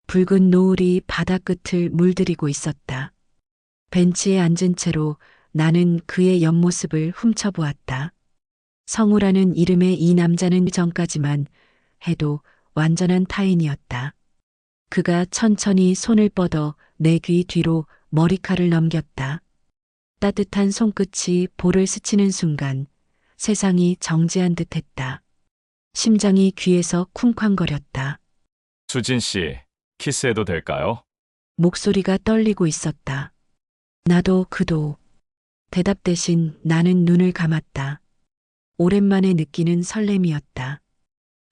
붉은 노을이 바다 끝을 물들이고 있었다. 벤치에 앉은 채로 나는 그의 옆모습을 훔쳐보았다. 성우라는 이름의 이 남자는 전까지만 해도 완전한 타인이었다. 그가 천천히 손을 뻗어 내 귀 뒤로 머리칼을 넘겼다. 따뜻한 손끝이 볼을 스치는 순간 세상이 정지한 듯했다. 심장이 귀에서 쿵쾅거렸다. 수진 씨, 키스해도 될까요? 목소리가 떨리고 있었다. 나도 그도. 대답 대신 나는 눈을 감았다. 오랜만에 느끼는 설렘이었다.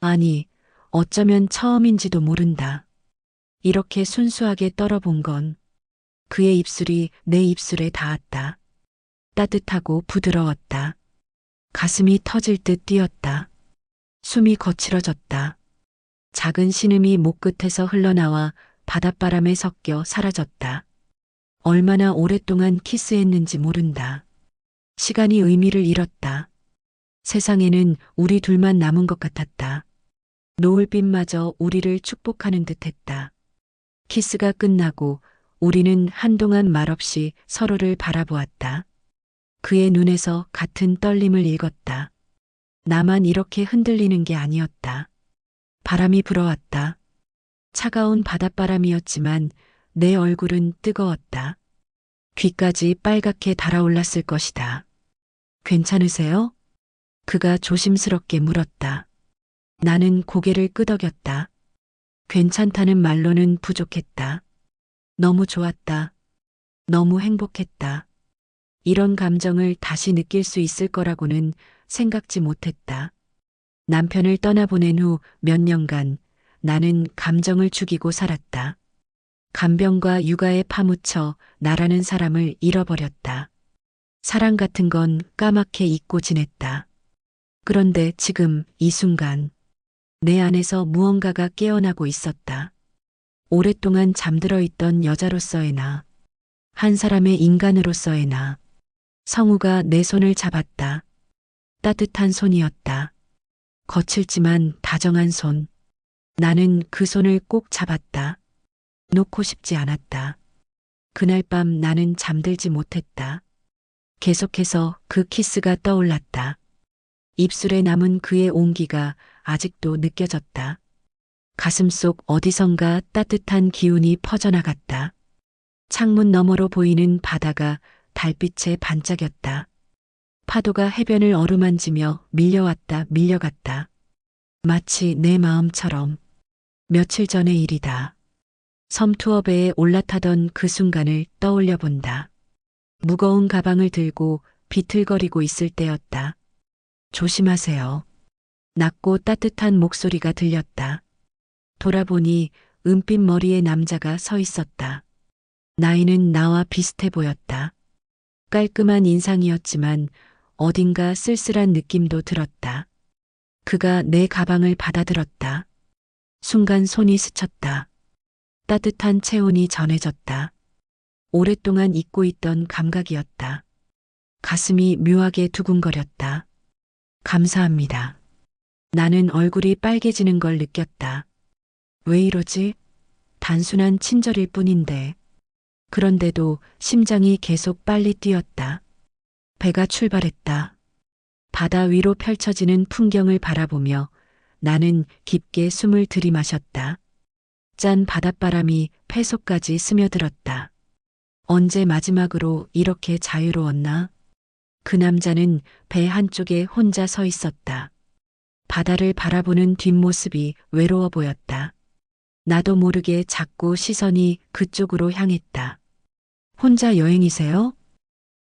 아니, 어쩌면 처음인지도 모른다. 이렇게 순수하게 떨어본 건 그의 입술이 내 입술에 닿았다. 따뜻하고 부드러웠다. 가슴이 터질 듯 뛰었다. 숨이 거칠어졌다. 작은 신음이 목 끝에서 흘러나와 바닷바람에 섞여 사라졌다. 얼마나 오랫동안 키스했는지 모른다. 시간이 의미를 잃었다. 세상에는 우리 둘만 남은 것 같았다. 노을빛마저 우리를 축복하는 듯했다. 키스가 끝나고 우리는 한동안 말없이 서로를 바라보았다. 그의 눈에서 같은 떨림을 읽었다. 나만 이렇게 흔들리는 게 아니었다. 바람이 불어왔다. 차가운 바닷바람이었지만 내 얼굴은 뜨거웠다. 귀까지 빨갛게 달아올랐을 것이다. 괜찮으세요? 그가 조심스럽게 물었다. 나는 고개를 끄덕였다. 괜찮다는 말로는 부족했다. 너무 좋았다. 너무 행복했다. 이런 감정을 다시 느낄 수 있을 거라고는 생각지 못했다. 남편을 떠나보낸 후 몇 년간 나는 감정을 죽이고 살았다. 간병과 육아에 파묻혀 나라는 사람을 잃어버렸다. 사랑 같은 건 까맣게 잊고 지냈다. 그런데 지금 이 순간 내 안에서 무언가가 깨어나고 있었다. 오랫동안 잠들어 있던 여자로서의 나, 한 사람의 인간으로서의 나. 성우가 내 손을 잡았다. 따뜻한 손이었다. 거칠지만 다정한 손. 나는 그 손을 꼭 잡았다. 놓고 싶지 않았다. 그날 밤 나는 잠들지 못했다. 계속해서 그 키스가 떠올랐다. 입술에 남은 그의 온기가 아직도 느껴졌다. 가슴속 어디선가 따뜻한 기운이 퍼져나갔다. 창문 너머로 보이는 바다가 달빛에 반짝였다. 파도가 해변을 어루만지며 밀려왔다 밀려갔다. 마치 내 마음처럼. 며칠 전의 일이다. 섬투어배에 올라타던 그 순간을 떠올려 본다. 무거운 가방을 들고 비틀거리고 있을 때였다. 조심하세요. 낮고 따뜻한 목소리가 들렸다. 돌아보니 은빛 머리의 남자가 서 있었다. 나이는 나와 비슷해 보였다. 깔끔한 인상이었지만 어딘가 쓸쓸한 느낌도 들었다. 그가 내 가방을 받아들었다. 순간 손이 스쳤다. 따뜻한 체온이 전해졌다. 오랫동안 잊고 있던 감각이었다. 가슴이 묘하게 두근거렸다. 감사합니다. 나는 얼굴이 빨개지는 걸 느꼈다. 왜 이러지? 단순한 친절일 뿐인데. 그런데도 심장이 계속 빨리 뛰었다. 배가 출발했다. 바다 위로 펼쳐지는 풍경을 바라보며 나는 깊게 숨을 들이마셨다. 짠 바닷바람이 폐속까지 스며들었다. 언제 마지막으로 이렇게 자유로웠나? 그 남자는 배 한쪽에 혼자 서 있었다. 바다를 바라보는 뒷모습이 외로워 보였다. 나도 모르게 자꾸 시선이 그쪽으로 향했다. 혼자 여행이세요?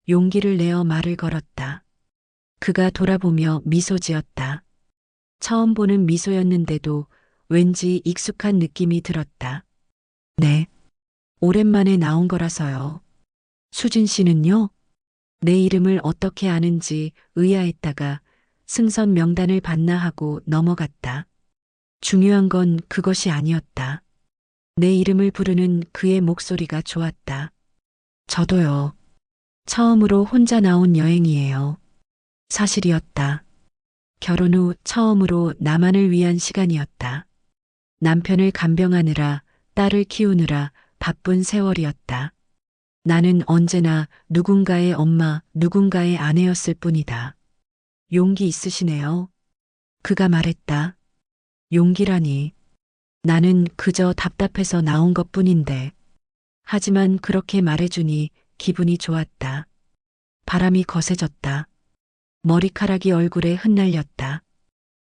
용기를 내어 말을 걸었다. 그가 돌아보며 미소 지었다. 처음 보는 미소였는데도 왠지 익숙한 느낌이 들었다. 네. 오랜만에 나온 거라서요. 수진 씨는요? 내 이름을 어떻게 아는지 의아했다가 승선 명단을 받나 하고 넘어갔다. 중요한 건 그것이 아니었다. 내 이름을 부르는 그의 목소리가 좋았다. 저도요. 처음으로 혼자 나온 여행이에요. 사실이었다. 결혼 후 처음으로 나만을 위한 시간이었다. 남편을 간병하느라 딸을 키우느라 바쁜 세월이었다. 나는 언제나 누군가의 엄마, 누군가의 아내였을 뿐이다. 용기 있으시네요. 그가 말했다. 용기라니. 나는 그저 답답해서 나온 것뿐인데. 하지만 그렇게 말해주니 기분이 좋았다. 바람이 거세졌다. 머리카락이 얼굴에 흩날렸다.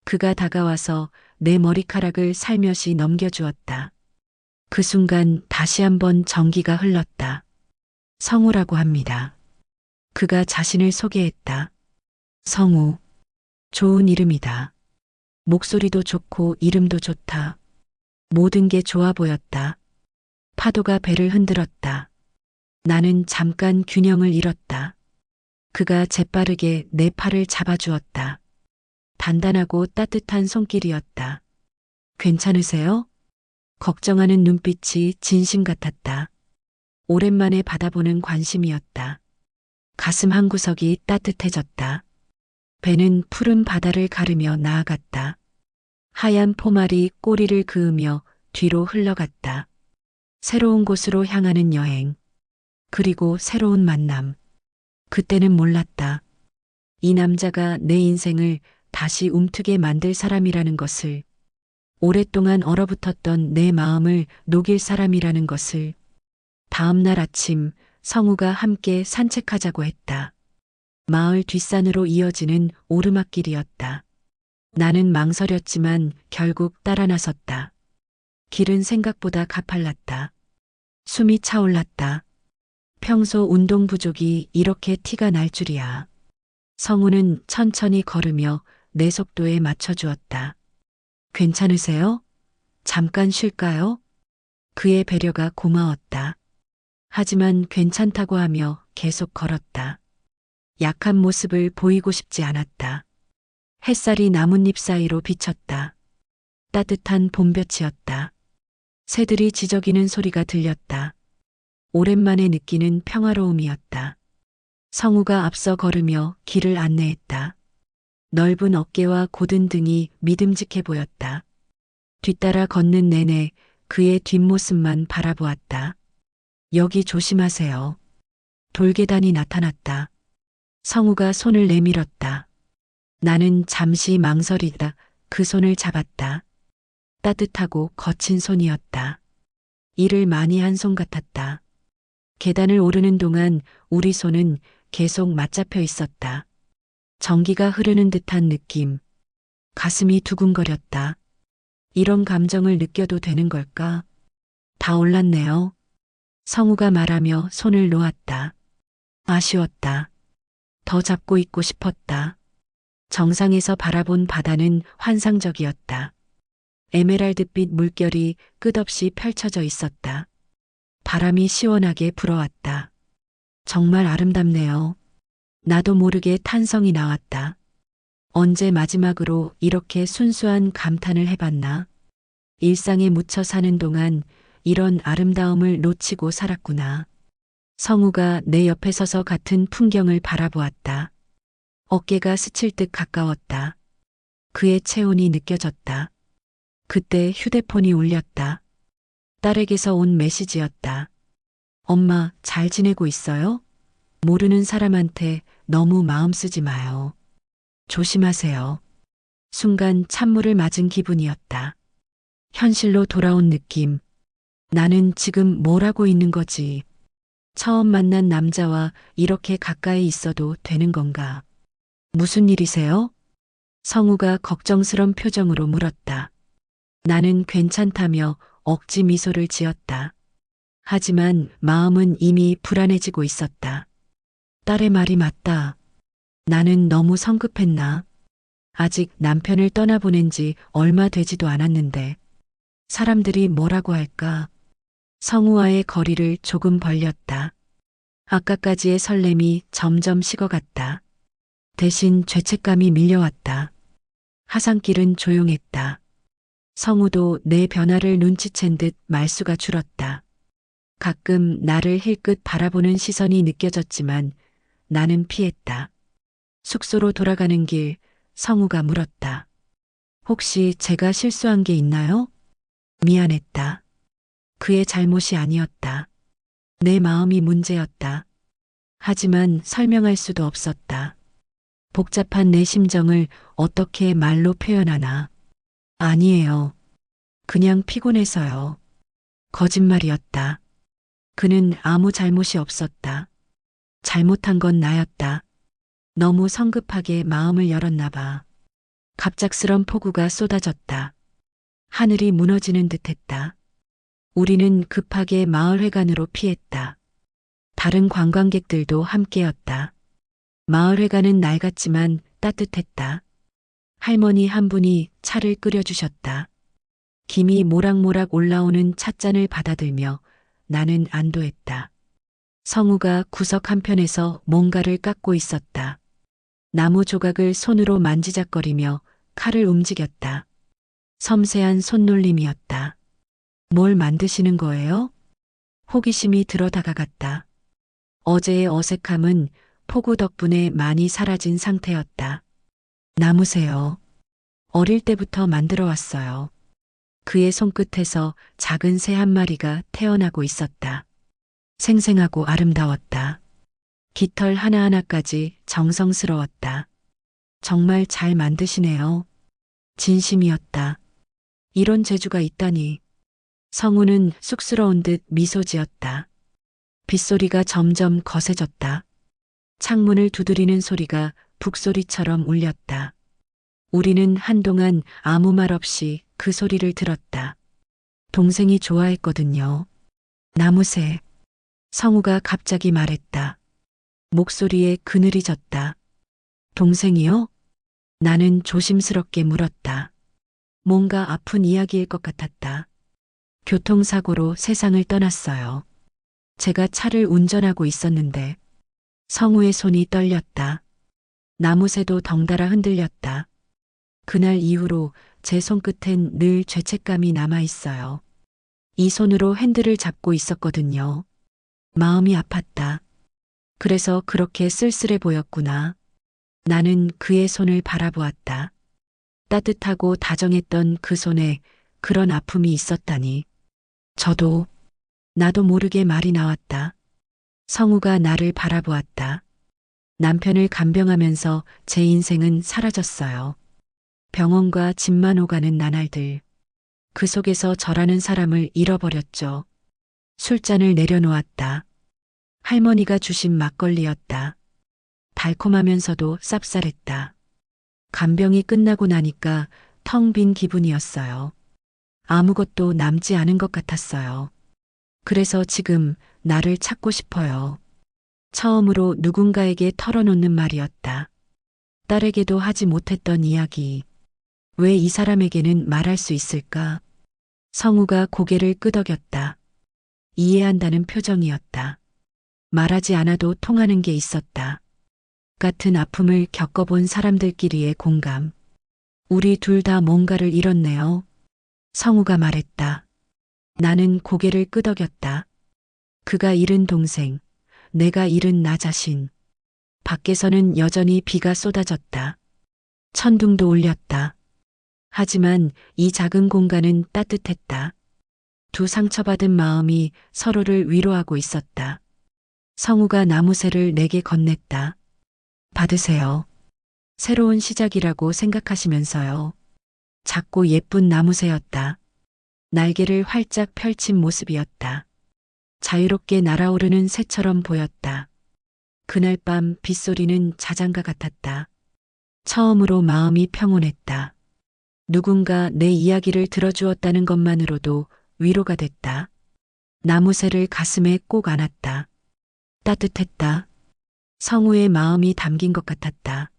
그가 다가와서 내 머리카락을 살며시 넘겨주었다. 그 순간 다시 한번 전기가 흘렀다. 성우라고 합니다. 그가 자신을 소개했다. 성우. 좋은 이름이다. 목소리도 좋고 이름도 좋다. 모든 게 좋아 보였다. 파도가 배를 흔들었다. 나는 잠깐 균형을 잃었다. 그가 재빠르게 내 팔을 잡아주었다. 단단하고 따뜻한 손길이었다. 괜찮으세요? 걱정하는 눈빛이 진심 같았다. 오랜만에 받아보는 관심이었다. 가슴 한구석이 따뜻해졌다. 배는 푸른 바다를 가르며 나아갔다. 하얀 포말이 꼬리를 그으며 뒤로 흘러갔다. 새로운 곳으로 향하는 여행. 그리고 새로운 만남. 그때는 몰랐다. 이 남자가 내 인생을 다시 움트게 만들 사람이라는 것을, 오랫동안 얼어붙었던 내 마음을 녹일 사람이라는 것을. 다음 날 아침 성우가 함께 산책하자고 했다. 마을 뒷산으로 이어지는 오르막길이었다. 나는 망설였지만 결국 따라 나섰다. 길은 생각보다 가팔랐다. 숨이 차올랐다. 평소 운동 부족이 이렇게 티가 날 줄이야. 성우는 천천히 걸으며 내 속도에 맞춰주었다. 괜찮으세요? 잠깐 쉴까요? 그의 배려가 고마웠다. 하지만 괜찮다고 하며 계속 걸었다. 약한 모습을 보이고 싶지 않았다. 햇살이 나뭇잎 사이로 비쳤다. 따뜻한 봄볕이었다. 새들이 지저귀는 소리가 들렸다. 오랜만에 느끼는 평화로움이었다. 성우가 앞서 걸으며 길을 안내했다. 넓은 어깨와 곧은 등이 믿음직해 보였다. 뒤따라 걷는 내내 그의 뒷모습만 바라보았다. 여기 조심하세요. 돌계단이 나타났다. 성우가 손을 내밀었다. 나는 잠시 망설이다 그 손을 잡았다. 따뜻하고 거친 손이었다. 일을 많이 한 손 같았다. 계단을 오르는 동안 우리 손은 계속 맞잡혀 있었다. 전기가 흐르는 듯한 느낌. 가슴이 두근거렸다. 이런 감정을 느껴도 되는 걸까? 다 올랐네요. 성우가 말하며 손을 놓았다. 아쉬웠다. 더 잡고 있고 싶었다. 정상에서 바라본 바다는 환상적이었다. 에메랄드빛 물결이 끝없이 펼쳐져 있었다. 바람이 시원하게 불어왔다. 정말 아름답네요. 나도 모르게 탄성이 나왔다. 언제 마지막으로 이렇게 순수한 감탄을 해봤나? 일상에 묻혀 사는 동안 이런 아름다움을 놓치고 살았구나. 성우가 내 옆에 서서 같은 풍경을 바라보았다. 어깨가 스칠 듯 가까웠다. 그의 체온이 느껴졌다. 그때 휴대폰이 울렸다. 딸에게서 온 메시지였다. 엄마, 잘 지내고 있어요? 모르는 사람한테 너무 마음 쓰지 마요. 조심하세요. 순간 찬물을 맞은 기분이었다. 현실로 돌아온 느낌. 나는 지금 뭘 하고 있는 거지? 처음 만난 남자와 이렇게 가까이 있어도 되는 건가? 무슨 일이세요? 성우가 걱정스런 표정으로 물었다. 나는 괜찮다며 억지 미소를 지었다. 하지만 마음은 이미 불안해지고 있었다. 딸의 말이 맞다. 나는 너무 성급했나? 아직 남편을 떠나보낸 지 얼마 되지도 않았는데 사람들이 뭐라고 할까? 성우와의 거리를 조금 벌렸다. 아까까지의 설렘이 점점 식어갔다. 대신 죄책감이 밀려왔다. 하산길은 조용했다. 성우도 내 변화를 눈치챈 듯 말수가 줄었다. 가끔 나를 힐끗 바라보는 시선이 느껴졌지만 나는 피했다. 숙소로 돌아가는 길, 성우가 물었다. 혹시 제가 실수한 게 있나요? 미안했다. 그의 잘못이 아니었다. 내 마음이 문제였다. 하지만 설명할 수도 없었다. 복잡한 내 심정을 어떻게 말로 표현하나. 아니에요. 그냥 피곤해서요. 거짓말이었다. 그는 아무 잘못이 없었다. 잘못한 건 나였다. 너무 성급하게 마음을 열었나 봐. 갑작스런 폭우가 쏟아졌다. 하늘이 무너지는 듯했다. 우리는 급하게 마을회관으로 피했다. 다른 관광객들도 함께였다. 마을회관은 낡았지만 따뜻했다. 할머니 한 분이 차를 끓여주셨다. 김이 모락모락 올라오는 찻잔을 받아들며 나는 안도했다. 성우가 구석 한편에서 뭔가를 깎고 있었다. 나무 조각을 손으로 만지작거리며 칼을 움직였다. 섬세한 손놀림이었다. 뭘 만드시는 거예요? 호기심이 들어 다가갔다. 어제의 어색함은 폭우 덕분에 많이 사라진 상태였다. 나무새요. 어릴 때부터 만들어 왔어요. 그의 손끝에서 작은 새 한 마리가 태어나고 있었다. 생생하고 아름다웠다. 깃털 하나하나까지 정성스러웠다. 정말 잘 만드시네요. 진심이었다. 이런 재주가 있다니. 성우는 쑥스러운 듯 미소 지었다. 빗소리가 점점 거세졌다. 창문을 두드리는 소리가 북소리처럼 울렸다. 우리는 한동안 아무 말 없이 그 소리를 들었다. 동생이 좋아했거든요. 나무새. 성우가 갑자기 말했다. 목소리에 그늘이 졌다. 동생이요? 나는 조심스럽게 물었다. 뭔가 아픈 이야기일 것 같았다. 교통사고로 세상을 떠났어요. 제가 차를 운전하고 있었는데 성우의 손이 떨렸다. 나무새도 덩달아 흔들렸다. 그날 이후로 제 손끝엔 늘 죄책감이 남아 있어요. 이 손으로 핸들을 잡고 있었거든요. 마음이 아팠다. 그래서 그렇게 쓸쓸해 보였구나. 나는 그의 손을 바라보았다. 따뜻하고 다정했던 그 손에 그런 아픔이 있었다니. 나도 모르게 말이 나왔다. 성우가 나를 바라보았다. 남편을 간병하면서 제 인생은 사라졌어요. 병원과 집만 오가는 나날들. 그 속에서 저라는 사람을 잃어버렸죠. 술잔을 내려놓았다. 할머니가 주신 막걸리였다. 달콤하면서도 쌉쌀했다. 간병이 끝나고 나니까 텅 빈 기분이었어요. 아무것도 남지 않은 것 같았어요. 그래서 지금 나를 찾고 싶어요. 처음으로 누군가에게 털어놓는 말이었다. 딸에게도 하지 못했던 이야기. 왜 이 사람에게는 말할 수 있을까? 성우가 고개를 끄덕였다. 이해한다는 표정이었다. 말하지 않아도 통하는 게 있었다. 같은 아픔을 겪어본 사람들끼리의 공감. 우리 둘 다 뭔가를 잃었네요. 성우가 말했다. 나는 고개를 끄덕였다. 그가 잃은 동생, 내가 잃은 나 자신. 밖에서는 여전히 비가 쏟아졌다. 천둥도 울렸다. 하지만 이 작은 공간은 따뜻했다. 두 상처받은 마음이 서로를 위로하고 있었다. 성우가 나무새를 내게 건넸다. 받으세요. 새로운 시작이라고 생각하시면서요. 작고 예쁜 나무새였다. 날개를 활짝 펼친 모습이었다. 자유롭게 날아오르는 새처럼 보였다. 그날 밤 빗소리는 자장가 같았다. 처음으로 마음이 평온했다. 누군가 내 이야기를 들어주었다는 것만으로도 위로가 됐다. 나무새를 가슴에 꼭 안았다. 따뜻했다. 성우의 마음이 담긴 것 같았다.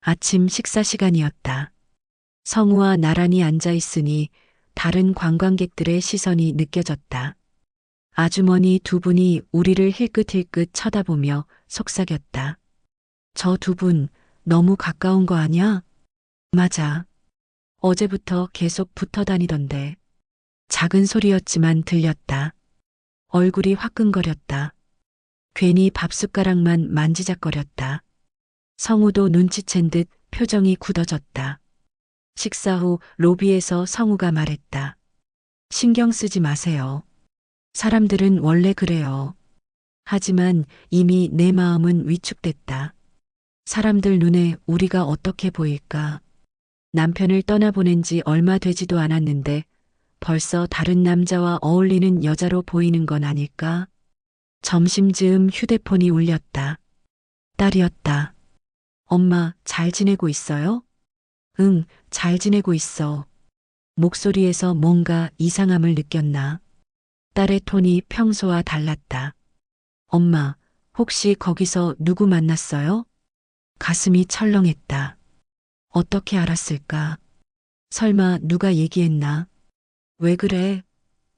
아침 식사 시간이었다. 성우와 나란히 앉아 있으니 다른 관광객들의 시선이 느껴졌다. 아주머니 두 분이 우리를 힐끗힐끗 쳐다보며 속삭였다. 저 두 분 너무 가까운 거 아냐? 맞아. 어제부터 계속 붙어 다니던데. 작은 소리였지만 들렸다. 얼굴이 화끈거렸다. 괜히 밥숟가락만 만지작거렸다. 성우도 눈치챈 듯 표정이 굳어졌다. 식사 후 로비에서 성우가 말했다. 신경 쓰지 마세요. 사람들은 원래 그래요. 하지만 이미 내 마음은 위축됐다. 사람들 눈에 우리가 어떻게 보일까? 남편을 떠나보낸 지 얼마 되지도 않았는데 벌써 다른 남자와 어울리는 여자로 보이는 건 아닐까? 점심 즈음 휴대폰이 울렸다. 딸이었다. 엄마, 잘 지내고 있어요? 응, 잘 지내고 있어. 목소리에서 뭔가 이상함을 느꼈나? 딸의 톤이 평소와 달랐다. 엄마, 혹시 거기서 누구 만났어요? 가슴이 철렁했다. 어떻게 알았을까? 설마 누가 얘기했나? 왜 그래?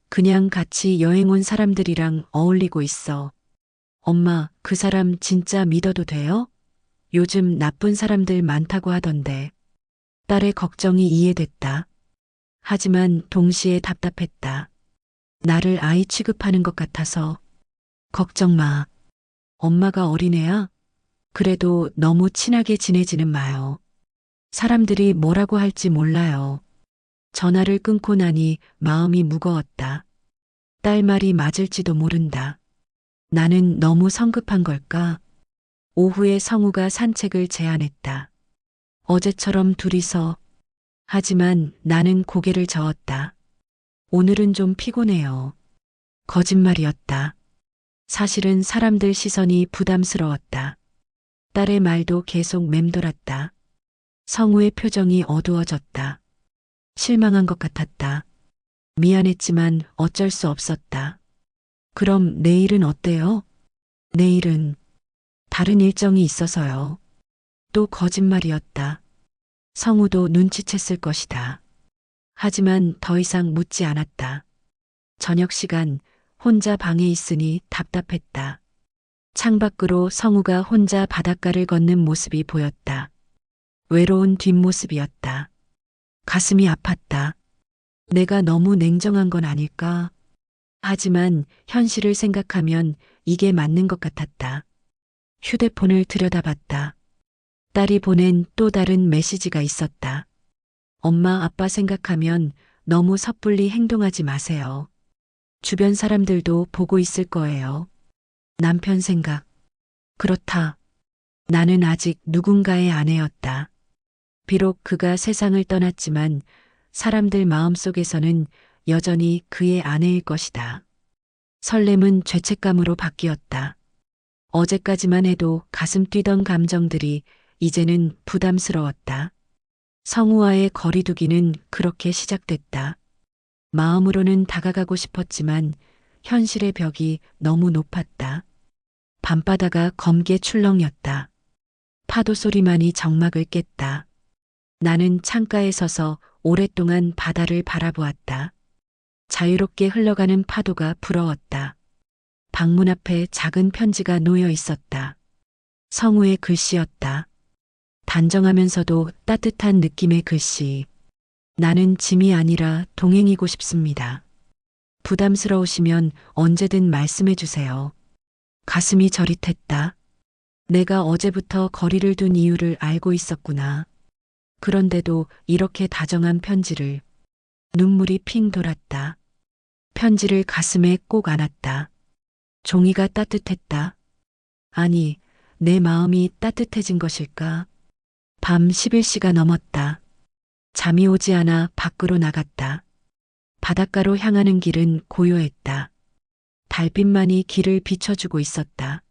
그냥 같이 여행 온 사람들이랑 어울리고 있어. 엄마, 그 사람 진짜 믿어도 돼요? 요즘 나쁜 사람들 많다고 하던데. 딸의 걱정이 이해됐다. 하지만 동시에 답답했다. 나를 아이 취급하는 것 같아서. 걱정 마. 엄마가 어린애야? 그래도 너무 친하게 지내지는 마요. 사람들이 뭐라고 할지 몰라요. 전화를 끊고 나니 마음이 무거웠다. 딸 말이 맞을지도 모른다. 나는 너무 성급한 걸까? 오후에 성우가 산책을 제안했다. 어제처럼 둘이서. 하지만 나는 고개를 저었다. 오늘은 좀 피곤해요. 거짓말이었다. 사실은 사람들 시선이 부담스러웠다. 딸의 말도 계속 맴돌았다. 성우의 표정이 어두워졌다. 실망한 것 같았다. 미안했지만 어쩔 수 없었다. 그럼 내일은 어때요? 내일은 다른 일정이 있어서요. 또 거짓말이었다. 성우도 눈치챘을 것이다. 하지만 더 이상 묻지 않았다. 저녁 시간 혼자 방에 있으니 답답했다. 창밖으로 성우가 혼자 바닷가를 걷는 모습이 보였다. 외로운 뒷모습이었다. 가슴이 아팠다. 내가 너무 냉정한 건 아닐까? 하지만 현실을 생각하면 이게 맞는 것 같았다. 휴대폰을 들여다봤다. 딸이 보낸 또 다른 메시지가 있었다. 엄마, 아빠 생각하면 너무 섣불리 행동하지 마세요. 주변 사람들도 보고 있을 거예요. 남편 생각. 그렇다. 나는 아직 누군가의 아내였다. 비록 그가 세상을 떠났지만 사람들 마음속에서는 여전히 그의 아내일 것이다. 설렘은 죄책감으로 바뀌었다. 어제까지만 해도 가슴 뛰던 감정들이 이제는 부담스러웠다. 성우와의 거리두기는 그렇게 시작됐다. 마음으로는 다가가고 싶었지만 현실의 벽이 너무 높았다. 밤바다가 검게 출렁였다. 파도 소리만이 정막을 깼다. 나는 창가에 서서 오랫동안 바다를 바라보았다. 자유롭게 흘러가는 파도가 부러웠다. 방문 앞에 작은 편지가 놓여 있었다. 성우의 글씨였다. 단정하면서도 따뜻한 느낌의 글씨. 나는 짐이 아니라 동행이고 싶습니다. 부담스러우시면 언제든 말씀해 주세요. 가슴이 저릿했다. 내가 어제부터 거리를 둔 이유를 알고 있었구나. 그런데도 이렇게 다정한 편지를. 눈물이 핑 돌았다. 편지를 가슴에 꼭 안았다. 종이가 따뜻했다. 아니, 내 마음이 따뜻해진 것일까? 밤 11시가 넘었다. 잠이 오지 않아 밖으로 나갔다. 바닷가로 향하는 길은 고요했다. 달빛만이 길을 비춰주고 있었다.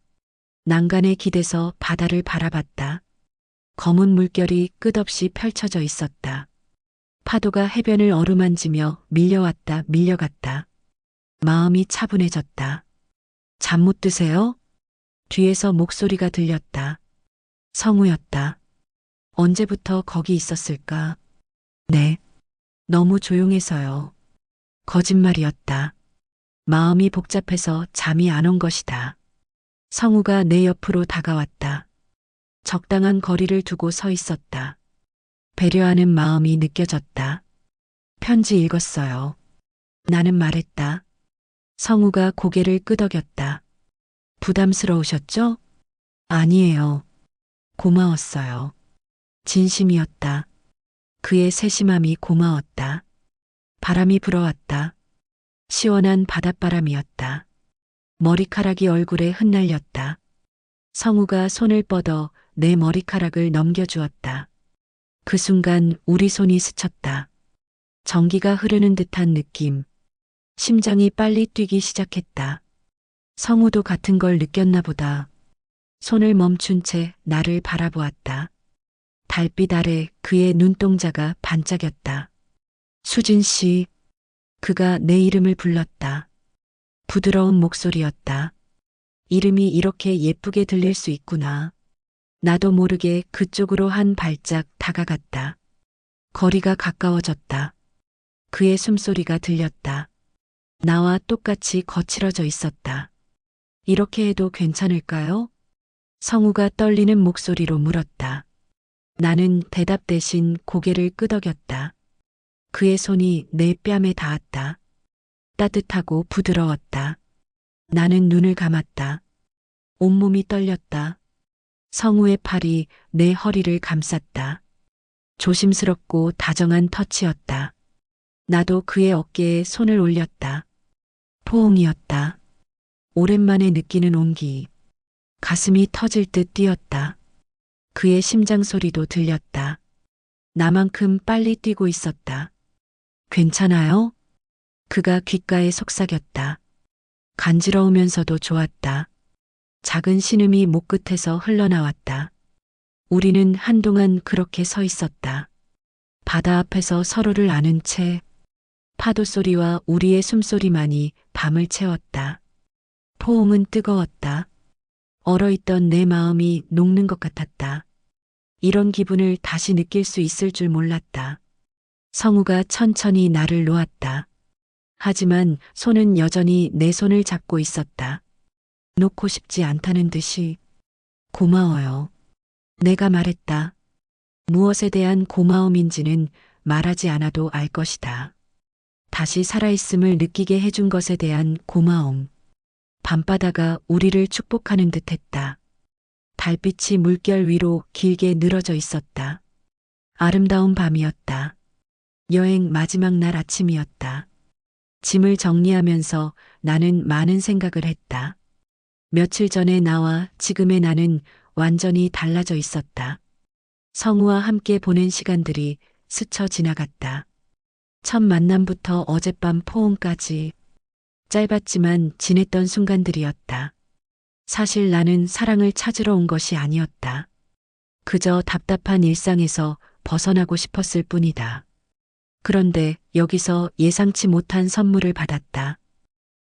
난간에 기대서 바다를 바라봤다. 검은 물결이 끝없이 펼쳐져 있었다. 파도가 해변을 어루만지며 밀려왔다 밀려갔다. 마음이 차분해졌다. 잠 못 드세요? 뒤에서 목소리가 들렸다. 성우였다. 언제부터 거기 있었을까? 네. 너무 조용해서요. 거짓말이었다. 마음이 복잡해서 잠이 안 온 것이다. 성우가 내 옆으로 다가왔다. 적당한 거리를 두고 서 있었다. 배려하는 마음이 느껴졌다. 편지 읽었어요. 나는 말했다. 성우가 고개를 끄덕였다. 부담스러우셨죠? 아니에요. 고마웠어요. 진심이었다. 그의 세심함이 고마웠다. 바람이 불어왔다. 시원한 바닷바람이었다. 머리카락이 얼굴에 흩날렸다. 성우가 손을 뻗어 내 머리카락을 넘겨주었다. 그 순간 우리 손이 스쳤다. 전기가 흐르는 듯한 느낌. 심장이 빨리 뛰기 시작했다. 성우도 같은 걸 느꼈나 보다. 손을 멈춘 채 나를 바라보았다. 달빛 아래 그의 눈동자가 반짝였다. 수진 씨. 그가 내 이름을 불렀다. 부드러운 목소리였다. 이름이 이렇게 예쁘게 들릴 수 있구나. 나도 모르게 그쪽으로 한 발짝 다가갔다. 거리가 가까워졌다. 그의 숨소리가 들렸다. 나와 똑같이 거칠어져 있었다. 이렇게 해도 괜찮을까요? 성우가 떨리는 목소리로 물었다. 나는 대답 대신 고개를 끄덕였다. 그의 손이 내 뺨에 닿았다. 따뜻하고 부드러웠다. 나는 눈을 감았다. 온몸이 떨렸다. 성우의 팔이 내 허리를 감쌌다. 조심스럽고 다정한 터치였다. 나도 그의 어깨에 손을 올렸다. 포옹이었다. 오랜만에 느끼는 온기. 가슴이 터질 듯 뛰었다. 그의 심장 소리도 들렸다. 나만큼 빨리 뛰고 있었다. 괜찮아요? 그가 귓가에 속삭였다. 간지러우면서도 좋았다. 작은 신음이 목 끝에서 흘러나왔다. 우리는 한동안 그렇게 서 있었다. 바다 앞에서 서로를 아는 채 파도 소리와 우리의 숨소리만이 밤을 채웠다. 포옹은 뜨거웠다. 얼어있던 내 마음이 녹는 것 같았다. 이런 기분을 다시 느낄 수 있을 줄 몰랐다. 성우가 천천히 나를 놓았다. 하지만 손은 여전히 내 손을 잡고 있었다. 놓고 싶지 않다는 듯이. 고마워요. 내가 말했다. 무엇에 대한 고마움인지는 말하지 않아도 알 것이다. 다시 살아있음을 느끼게 해준 것에 대한 고마움. 밤바다가 우리를 축복하는 듯 했다. 달빛이 물결 위로 길게 늘어져 있었다. 아름다운 밤이었다. 여행 마지막 날 아침이었다. 짐을 정리하면서 나는 많은 생각을 했다. 며칠 전의 나와 지금의 나는 완전히 달라져 있었다. 성우와 함께 보낸 시간들이 스쳐 지나갔다. 첫 만남부터 어젯밤 포옹까지 짧았지만 지냈던 순간들이었다. 사실 나는 사랑을 찾으러 온 것이 아니었다. 그저 답답한 일상에서 벗어나고 싶었을 뿐이다. 그런데 여기서 예상치 못한 선물을 받았다.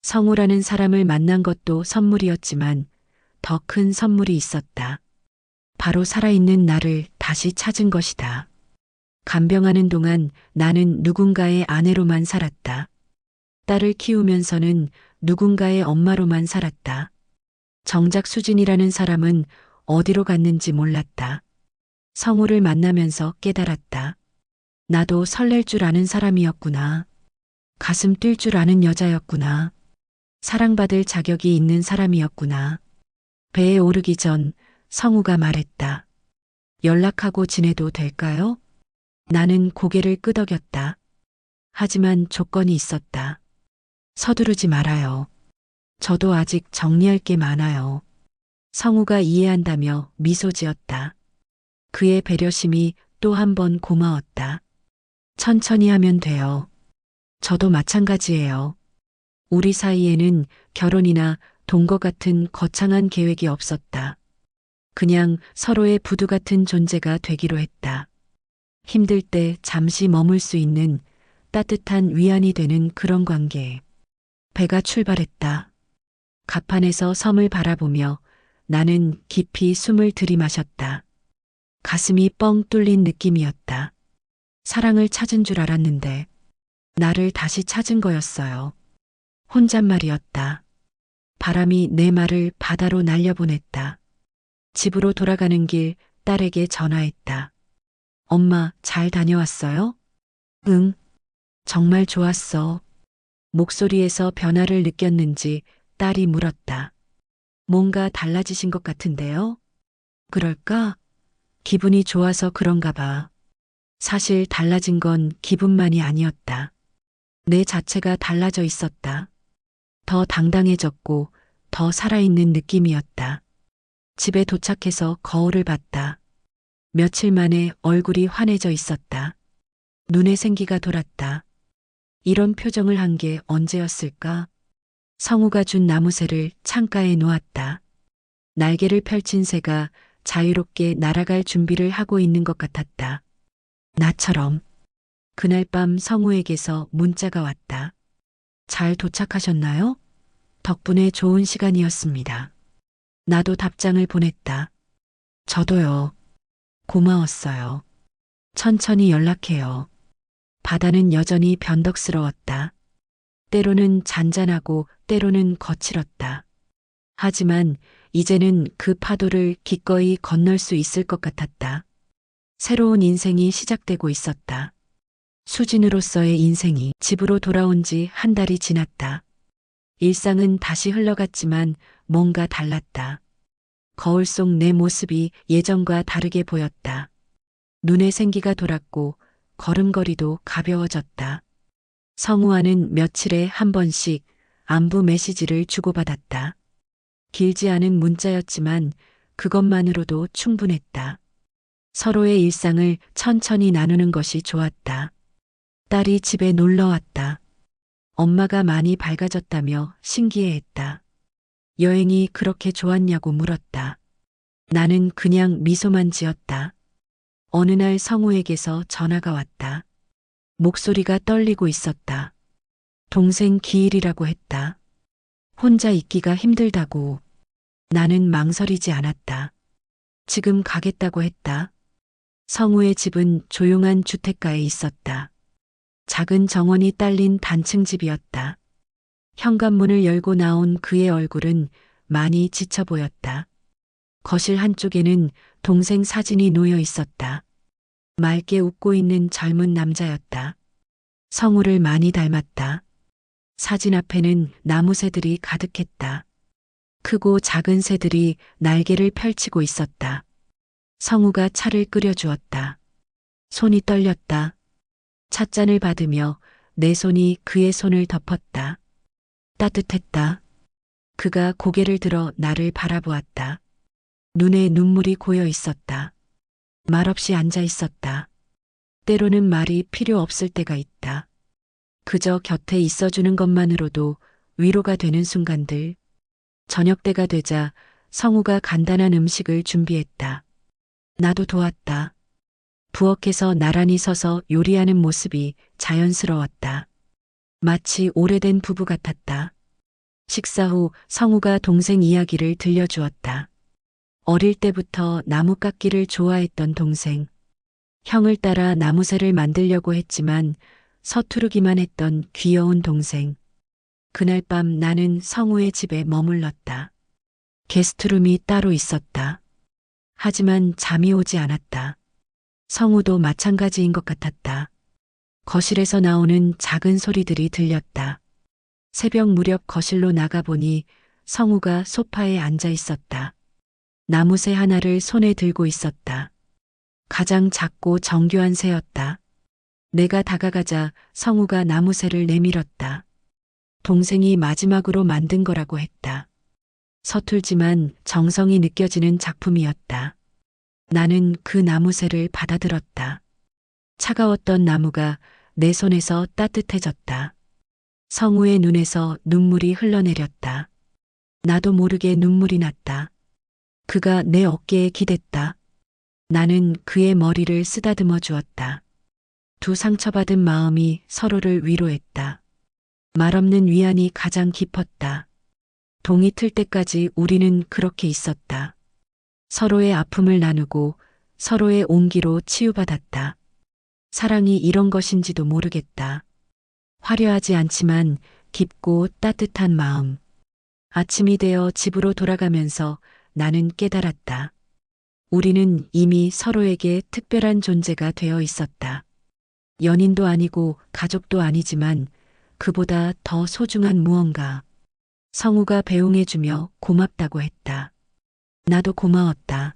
성우라는 사람을 만난 것도 선물이었지만 더 큰 선물이 있었다. 바로 살아있는 나를 다시 찾은 것이다. 간병하는 동안 나는 누군가의 아내로만 살았다. 딸을 키우면서는 누군가의 엄마로만 살았다. 정작 수진이라는 사람은 어디로 갔는지 몰랐다. 성우를 만나면서 깨달았다. 나도 설렐 줄 아는 사람이었구나. 가슴 뛸 줄 아는 여자였구나. 사랑받을 자격이 있는 사람이었구나. 배에 오르기 전 성우가 말했다. 연락하고 지내도 될까요? 나는 고개를 끄덕였다. 하지만 조건이 있었다. 서두르지 말아요. 저도 아직 정리할 게 많아요. 성우가 이해한다며 미소 지었다. 그의 배려심이 또 한 번 고마웠다. 천천히 하면 돼요. 저도 마찬가지예요. 우리 사이에는 결혼이나 동거 같은 거창한 계획이 없었다. 그냥 서로의 부두 같은 존재가 되기로 했다. 힘들 때 잠시 머물 수 있는 따뜻한 위안이 되는 그런 관계. 배가 출발했다. 갑판에서 섬을 바라보며 나는 깊이 숨을 들이마셨다. 가슴이 뻥 뚫린 느낌이었다. 사랑을 찾은 줄 알았는데 나를 다시 찾은 거였어요. 혼잣말이었다. 바람이 내 말을 바다로 날려보냈다. 집으로 돌아가는 길 딸에게 전화했다. 엄마, 잘 다녀왔어요? 응, 정말 좋았어. 목소리에서 변화를 느꼈는지 딸이 물었다. 뭔가 달라지신 것 같은데요? 그럴까? 기분이 좋아서 그런가 봐. 사실 달라진 건 기분만이 아니었다. 내 자체가 달라져 있었다. 더 당당해졌고 더 살아있는 느낌이었다. 집에 도착해서 거울을 봤다. 며칠 만에 얼굴이 환해져 있었다. 눈에 생기가 돌았다. 이런 표정을 한 게 언제였을까? 성우가 준 나무새를 창가에 놓았다. 날개를 펼친 새가 자유롭게 날아갈 준비를 하고 있는 것 같았다. 나처럼. 그날 밤 성우에게서 문자가 왔다. 잘 도착하셨나요? 덕분에 좋은 시간이었습니다. 나도 답장을 보냈다. 저도요. 고마웠어요. 천천히 연락해요. 바다는 여전히 변덕스러웠다. 때로는 잔잔하고 때로는 거칠었다. 하지만 이제는 그 파도를 기꺼이 건널 수 있을 것 같았다. 새로운 인생이 시작되고 있었다. 수진으로서의 인생이 집으로 돌아온 지 한 달이 지났다. 일상은 다시 흘러갔지만 뭔가 달랐다. 거울 속 내 모습이 예전과 다르게 보였다. 눈에 생기가 돌았고 걸음걸이도 가벼워졌다. 성우와는 며칠에 한 번씩 안부 메시지를 주고받았다. 길지 않은 문자였지만 그것만으로도 충분했다. 서로의 일상을 천천히 나누는 것이 좋았다. 딸이 집에 놀러 왔다. 엄마가 많이 밝아졌다며 신기해했다. 여행이 그렇게 좋았냐고 물었다. 나는 그냥 미소만 지었다. 어느 날 성우에게서 전화가 왔다. 목소리가 떨리고 있었다. 동생 기일이라고 했다. 혼자 있기가 힘들다고. 나는 망설이지 않았다. 지금 가겠다고 했다. 성우의 집은 조용한 주택가에 있었다. 작은 정원이 딸린 단층 집이었다. 현관문을 열고 나온 그의 얼굴은 많이 지쳐 보였다. 거실 한쪽에는 동생 사진이 놓여 있었다. 맑게 웃고 있는 젊은 남자였다. 성우를 많이 닮았다. 사진 앞에는 나무 새들이 가득했다. 크고 작은 새들이 날개를 펼치고 있었다. 성우가 차를 끓여주었다. 손이 떨렸다. 찻잔을 받으며 내 손이 그의 손을 덮었다. 따뜻했다. 그가 고개를 들어 나를 바라보았다. 눈에 눈물이 고여 있었다. 말없이 앉아 있었다. 때로는 말이 필요 없을 때가 있다. 그저 곁에 있어주는 것만으로도 위로가 되는 순간들. 저녁 때가 되자 성우가 간단한 음식을 준비했다. 나도 도왔다. 부엌에서 나란히 서서 요리하는 모습이 자연스러웠다. 마치 오래된 부부 같았다. 식사 후 성우가 동생 이야기를 들려주었다. 어릴 때부터 나무 깎기를 좋아했던 동생. 형을 따라 나무새를 만들려고 했지만 서투르기만 했던 귀여운 동생. 그날 밤 나는 성우의 집에 머물렀다. 게스트룸이 따로 있었다. 하지만 잠이 오지 않았다. 성우도 마찬가지인 것 같았다. 거실에서 나오는 작은 소리들이 들렸다. 새벽 무렵 거실로 나가보니 성우가 소파에 앉아 있었다. 나무새 하나를 손에 들고 있었다. 가장 작고 정교한 새였다. 내가 다가가자 성우가 나무새를 내밀었다. 동생이 마지막으로 만든 거라고 했다. 서툴지만 정성이 느껴지는 작품이었다. 나는 그 나무새를 받아들었다. 차가웠던 나무가 내 손에서 따뜻해졌다. 성우의 눈에서 눈물이 흘러내렸다. 나도 모르게 눈물이 났다. 그가 내 어깨에 기댔다. 나는 그의 머리를 쓰다듬어 주었다. 두 상처받은 마음이 서로를 위로했다. 말없는 위안이 가장 깊었다. 동이 틀 때까지 우리는 그렇게 있었다. 서로의 아픔을 나누고 서로의 온기로 치유받았다. 사랑이 이런 것인지도 모르겠다. 화려하지 않지만 깊고 따뜻한 마음. 아침이 되어 집으로 돌아가면서 나는 깨달았다. 우리는 이미 서로에게 특별한 존재가 되어 있었다. 연인도 아니고 가족도 아니지만 그보다 더 소중한 무언가. 성우가 배웅해주며 고맙다고 했다. 나도 고마웠다.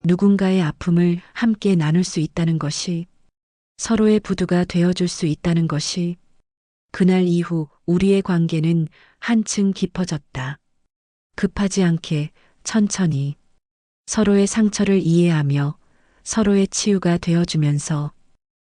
누군가의 아픔을 함께 나눌 수 있다는 것이, 서로의 부두가 되어줄 수 있다는 것이 그날 이후 우리의 관계는 한층 깊어졌다. 급하지 않게 천천히 서로의 상처를 이해하며 서로의 치유가 되어주면서